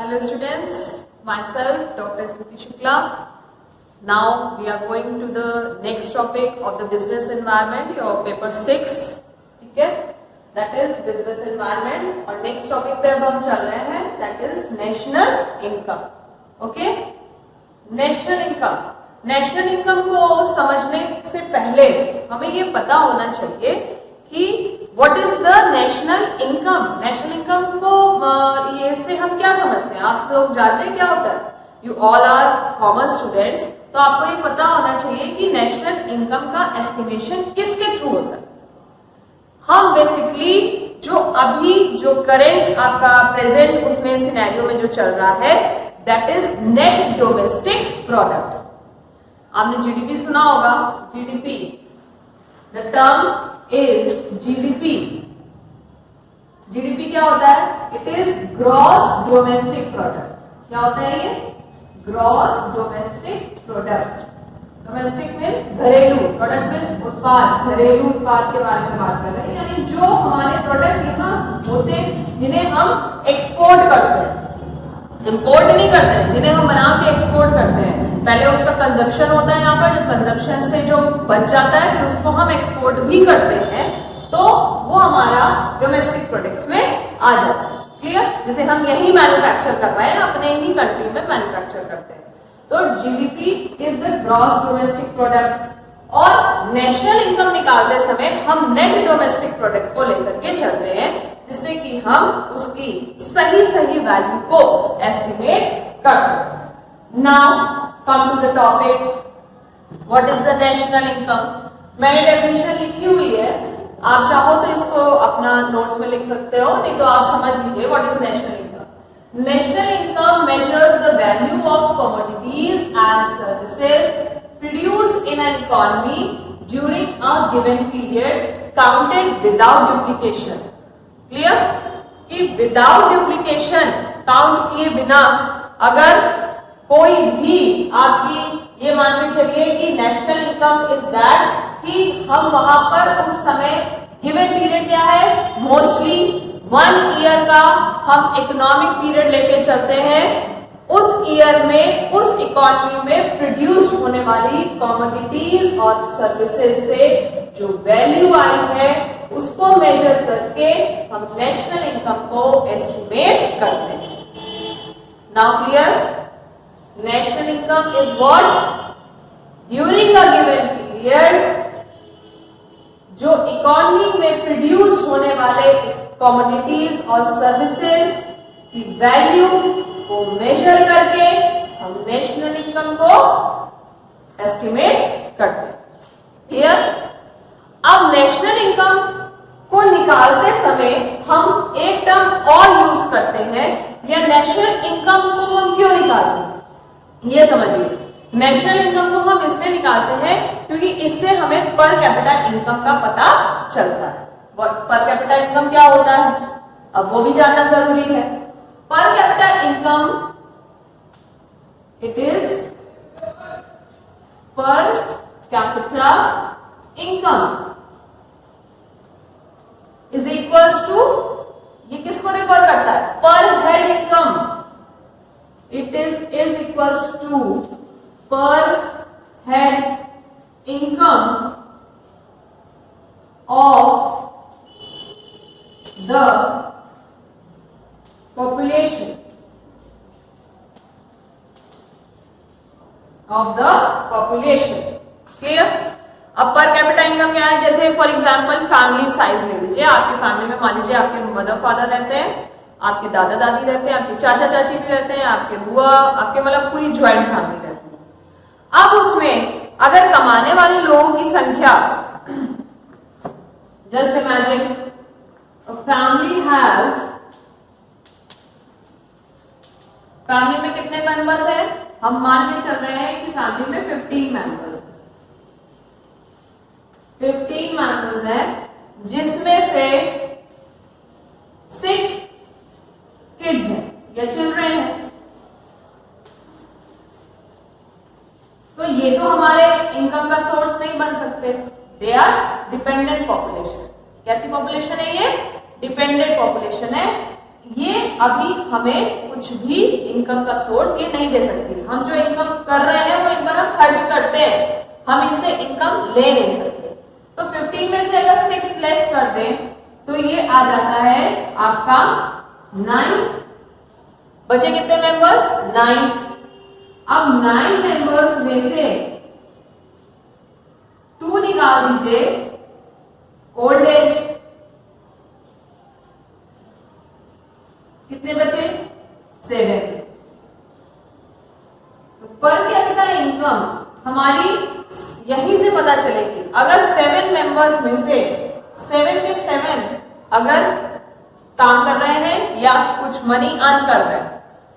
Hello students, myself Dr. Smriti Shukla. Now we are going to the next topic of the business environment, your paper 6, ठीक है? That is business environment और next topic पे अब हम चल रहे हैं, that is national income. Okay? National income. National income को समझने से पहले हमें ये पता होना चाहिए कि what is the national income. National income को ये से हम क्या समझते हैं, आप लोग जानते हैं क्या होता है? You all are commerce students, तो आपको ये पता होना चाहिए कि नेशनल इनकम का एस्टिमेशन किसके थ्रू होता है. हम बेसिकली जो करंट आपका प्रेजेंट उसमें सिनेरियो में जो चल रहा है, that is net domestic product. आपने जीडीपी सुना होगा. GDP, the term is GDP. GDP क्या होता है? It is gross domestic product. क्या होता है ये? Gross domestic product. Domestic means घरेलू, प्रोडक्ट मीन्स उत्पाद, घरेलू उत्पाद के बारे में बात कर रहे हैं. यानी जो हमारे प्रोडक्ट यहाँ होते हैं जिन्हें हम एक्सपोर्ट करते हैं, इंपोर्ट नहीं करते हैं, जिन्हें हम बना के एक्सपोर्ट करते हैं. पहले उसका कंजप्शन होता है यहाँ पर, जब कंजप्शन से जो बच जाता है फिर उसको हम एक्सपोर्ट भी करते हैं, तो वो हमारा डोमेस्टिक प्रोडक्ट्स में आ जाता है. क्लियर? जिसे हम यही मैन्युफैक्चर कर रहे हैं, अपने ही कंट्री में मैन्युफैक्चर करते हैं. तो GDP is the gross domestic product. और नेशनल इनकम निकालते समय हम नेट डोमेस्टिक प्रोडक्ट को लेकर के चलते हैं, जिससे कि हम उसकी सही वैल्यू को एस्टिमेट कर सकते हैं. Now come to the topic, what is the national income. मैंने डेफिनेशन लिखी हुई है, आप चाहो तो इसको अपना नोट्स में लिख सकते हो, नहीं तो आप समझ लीजिए what is national income. National income measures the value of commodities and services produced in an economy during a given period, counted without duplication. Clear? कि without duplication, काउंट किए बिना अगर कोई भी आपकी ये मान के चलिए कि नेशनल इनकम इज दैट, कि हम वहां पर उस समय गिवन पीरियड क्या है, मोस्टली 1 ईयर का हम इकोनॉमिक पीरियड लेके चलते हैं. उस ईयर में उस इकोनॉमी में प्रोड्यूस होने वाली कमोडिटीज और सर्विसेज से जो वैल्यू आई है उसको मेजर करके हम नेशनल इनकम को एस्टिमेट करते हैं. Now clear? National income is what? During a given period जो इकोनॉमी में प्रोड्यूस होने वाले कमोडिटीज और सर्विसेज की वैल्यू को मेजर करके हम नेशनल इनकम को एस्टिमेट करते हैं. क्लियर? अब नेशनल इनकम को निकालते समय हम एक टर्म और यूज करते हैं. या नेशनल इनकम को हम क्यों निकालते हैं ये समझिए. नेशनल इनकम को हम इसलिए निकालते हैं क्योंकि इससे हमें पर कैपिटा इनकम का पता चलता है. पर कैपिटा इनकम क्या होता है, अब वो भी जानना जरूरी है. Per capita income, it is per capita income is equals to, ये किसको रिफर करता है? Per head income. It is equals to per head income of the population of the population. Clear? अब पर कैपिटा इनकम क्या है? जैसे for example family size ले लीजिए. आपकी फैमिली में मान लीजिए आपके मदर फादर रहते हैं, आपके दादा दादी रहते हैं, आपके चाचा चाची भी रहते हैं, आपके बुआ, आपके मतलब पूरी ज्वाइंट फैमिली रहती है. अब उसमें अगर कमाने वाले लोगों की संख्या, जस्ट इमेजिन फैमिली में कितने मेंबर्स हैं? हम मान के चल रहे हैं कि फैमिली में 15 मेंबर्स हैं, जिसमें से 6 किड्स हैं या चिल्ड्रन हैं. तो ये तो हमारे इनकम का सोर्स नहीं बन सकते. They are dependent population. कैसी पॉपुलेशन है ये? डिपेंडेंट पॉपुलेशन है. ये अभी हमें कुछ भी इनकम का सोर्स ये नहीं दे सकती। हम जो इनकम कर रहे हैं वो इन पर हम खर्च करते हैं, हम इनसे इनकम ले नहीं सकते। तो 15 में से अगर 6 लेस कर दें तो ये आ जाता है आपका 9। बचे कितने मेंबर्स? 9। अब 9 मेंबर्स में से 2 निकाल दीजिए ओल्ड एज। कितने बचे? 7। तो पर कैपिटा इनकम हमारी यहीं से पता चलेगी। अगर 7 मेंबर्स में से 7 के 7 अगर काम कर रहे हैं या कुछ मनी अर्न कर रहे हैं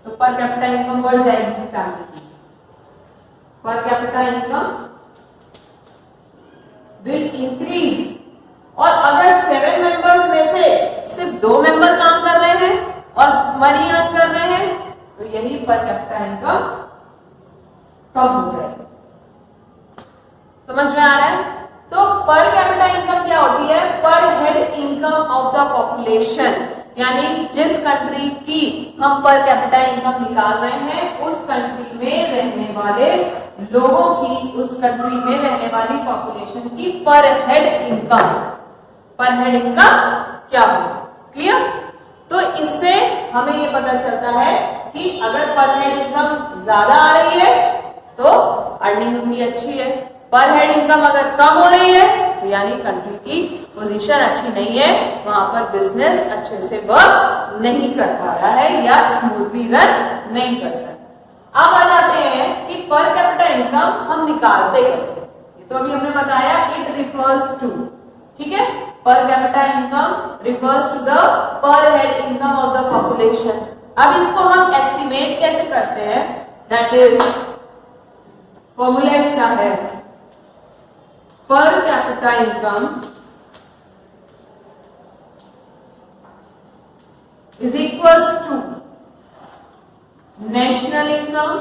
तो पर कैपिटा इनकम बढ़ जाएगी इस फैमिली की। पर कैपिटा इनकम विल इंक्रीज। और अगर 7 मेंबर्स में से सिर्फ 2 मेंबर काम कर रहे हैं और मनी अर्न कर रहे हैं तो यही पर कैपिटा इनकम कम हो जाएगी। समझ में आ रहा है? तो पर कैपिटा इनकम क्या होती है? Per head income of the population, यानी जिस कंट्री की हम पर कैपिटा इनकम निकाल रहे हैं उस कंट्री में रहने वाले लोगों की, उस कंट्री में रहने वाली पॉपुलेशन की पर हेड इनकम। पर हेड इनकम क्या होगी? क्लियर? तो इससे हमें ये पता चलता है कि अगर पर हेड इनकम ज्यादा आ रही है तो अर्निंग उतनी अच्छी है, पर हेड इनकम अगर कम हो रही है तो यानी कंट्री की पोजीशन अच्छी नहीं है, वहां पर बिजनेस अच्छे से वर्क नहीं कर पा रहा है या स्मूथली रन नहीं कर रहा है। अब आ जाते हैं कि पर कैपिटा इनकम हम निकालते कैसे। ये तो अभी हमने बताया, इट रिफर्स टू, ठीक है, per capita income refers to the per head income of the population. अब इसको हम एस्टिमेट कैसे करते हैं? दैट इज फॉर्मूला इसका है per capita income is equals to national income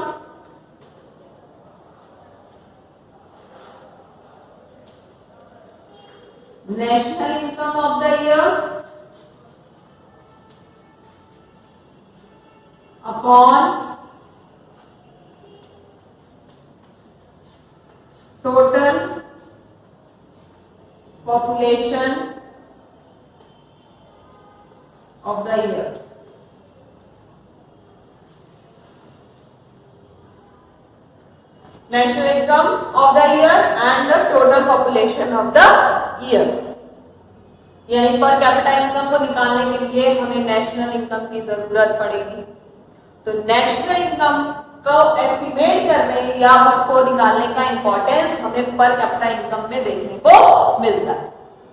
of the year upon total population of the year। National income of the year and the total population of the year। यानी पर capita income को निकालने के लिए हमें national income की जरूरत पड़ेगी। तो नेशनल इनकम को एस्टिमेट करने या उसको निकालने का इंपॉर्टेंस हमें पर कैपिटा इनकम में देखने को मिलता है।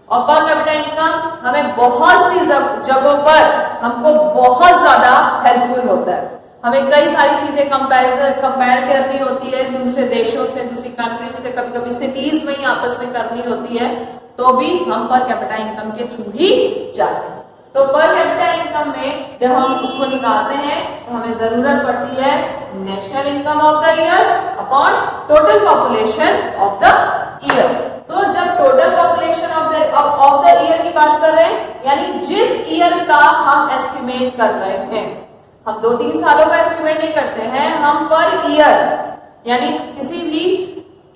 और पर कैपिटा इनकम हमें बहुत सी जगहों पर हमको बहुत ज्यादा हेल्पफुल होता है। हमें कई सारी चीजें कंपेयर करनी होती है दूसरे देशों से, दूसरी कंट्रीज से, कभी कभी सिटीज में ही आपस में करनी होती है, तो भी हम पर कैपिटा इनकम के थ्रू ही जाते हैं। तो पर कैपिटा इनकम में जब हम उसको निकालते हैं तो हमें जरूरत पड़ती है national income of the year upon total population of the year. तो जब total population of the year की बात कर रहे हैं, यानी जिस ईयर का हम एस्टिमेट कर रहे हैं, हम 2-3 सालों का एस्टिमेट नहीं करते हैं, हम पर ईयर यानी किसी भी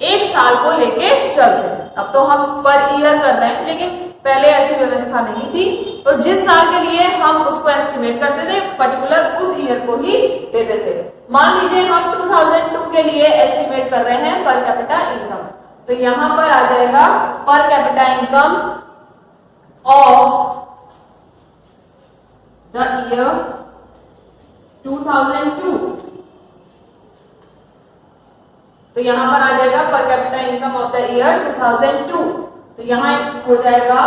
एक साल को लेके चल रहे हैं। अब तो हम पर ईयर कर रहे हैं, लेकिन पहले ऐसी व्यवस्था नहीं थी। तो जिस साल के लिए हम उसको एस्टिमेट करते थे, पर्टिकुलर उस ईयर को ही देते थे। मान लीजिए हम 2002 के लिए एस्टिमेट कर रहे हैं पर कैपिटा इनकम, तो यहां पर आ जाएगा पर capita income of the year 2002। तो यहां पर आ जाएगा पर capita income of the year 2002। तो यहां हो जाएगा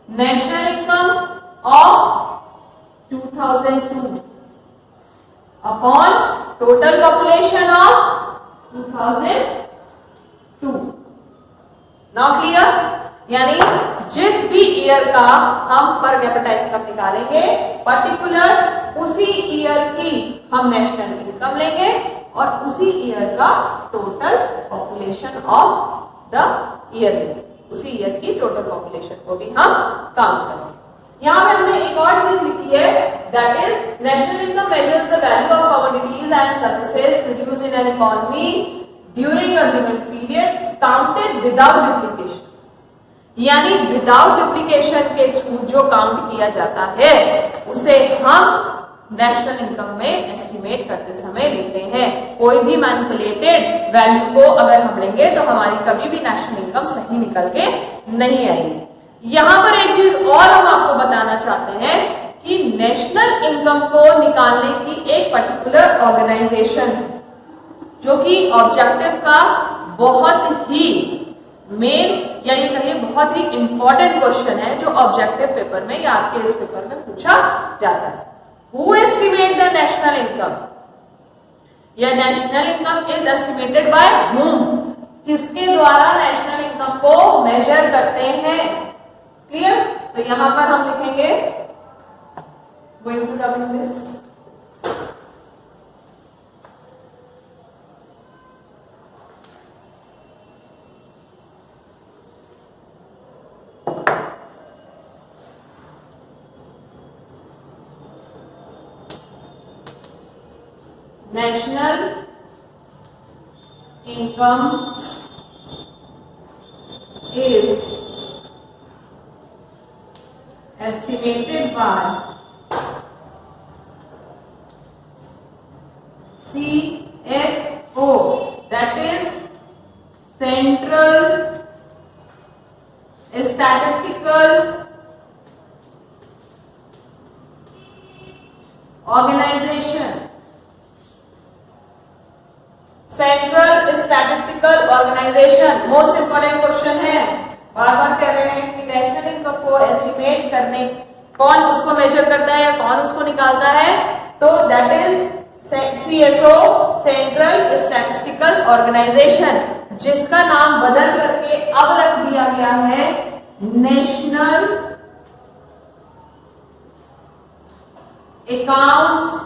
national income of 2002 upon total population of 2002। Now clear? यानी जिस भी ईयर का हम पर कैपिटा इनकम निकालेंगे, पर्टिकुलर उसी ईयर की हम नेशनल इनकम लेंगे और उसी ईयर का total population of the year लेंगे। उसी ईयर की टोटल पॉपुलेशन को भी हम काउंट करेंगे। यहाँ पे हमने एक और चीज लिखी है, that is national income measures the value of commodities and services produced in an economy during a given period counted without duplication. यानी विदाउट डुप्लीकेशन के थ्रू जो काउंट किया जाता है उसे हम नेशनल इनकम में एस्टिमेट करते समय लेते हैं। कोई भी मैनिपुलेटेड वैल्यू को अगर हम लेंगे तो हमारी कभी भी नेशनल इनकम सही निकल के नहीं आएगी। यहां पर एक चीज और हम आपको बताना चाहते हैं कि नेशनल इनकम को निकालने की एक पर्टिकुलर ऑर्गेनाइजेशन है जो कि ऑब्जेक्टिव का बहुत ही मेन या ये कहिए बहुत ही इंपॉर्टेंट क्वेश्चन है जो ऑब्जेक्टिव पेपर में या आपके इस पेपर में पूछा जाता है। Who estimate the national income? या national income is estimated by whom? किसके द्वारा नेशनल इनकम को मेजर करते हैं? क्लियर? तो यहां पर हम लिखेंगे going to rub in this. National income is estimated by CSO, that is Central Statistical Organization। Central statistical organisation most important question है। बार बार कह रहे हैं कि नेशनल इनकम को एस्टिमेट करने कौन उसको मेजर करता है या कौन उसको निकालता है, तो that is CSO, central statistical organisation, जिसका नाम बदल करके अब रख दिया गया है national accounts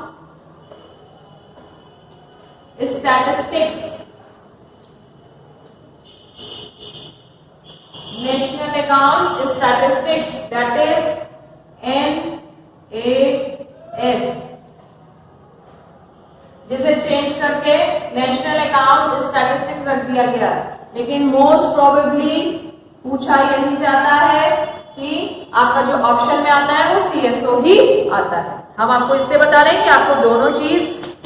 statistics. National accounts statistics, that is NAS, जिसे चेंज करके नेशनल अकाउंट्स स्टैटिस्टिक्स रख दिया गया। लेकिन मोस्ट प्रोबेबली पूछा यही जाता है कि आपका जो ऑप्शन में आता है वो CSO ही आता है। हम आपको इसलिए बता रहे हैं कि आपको दोनों चीज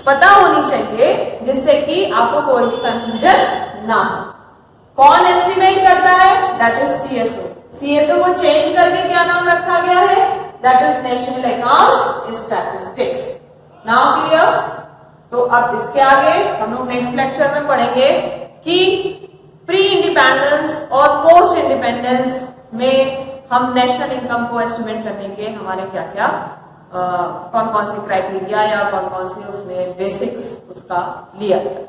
पता होनी चाहिए जिससे कि आपको कोई भी कंफ्यूजन ना हो। कौन एस्टिमेट करता है? That is CSO। CSO को चेंज करके क्या नाम रखा गया है? That is national accounts statistics. Now clear? तो अब इसके आगे हम लोग नेक्स्ट लेक्चर में पढ़ेंगे कि प्री इंडिपेंडेंस और पोस्ट इंडिपेंडेंस में हम नेशनल इनकम को एस्टिमेट करने के हमारे क्या क्या कौन कौन से क्राइटेरिया या कौन कौन से उसमें बेसिक्स उसका लिया गया।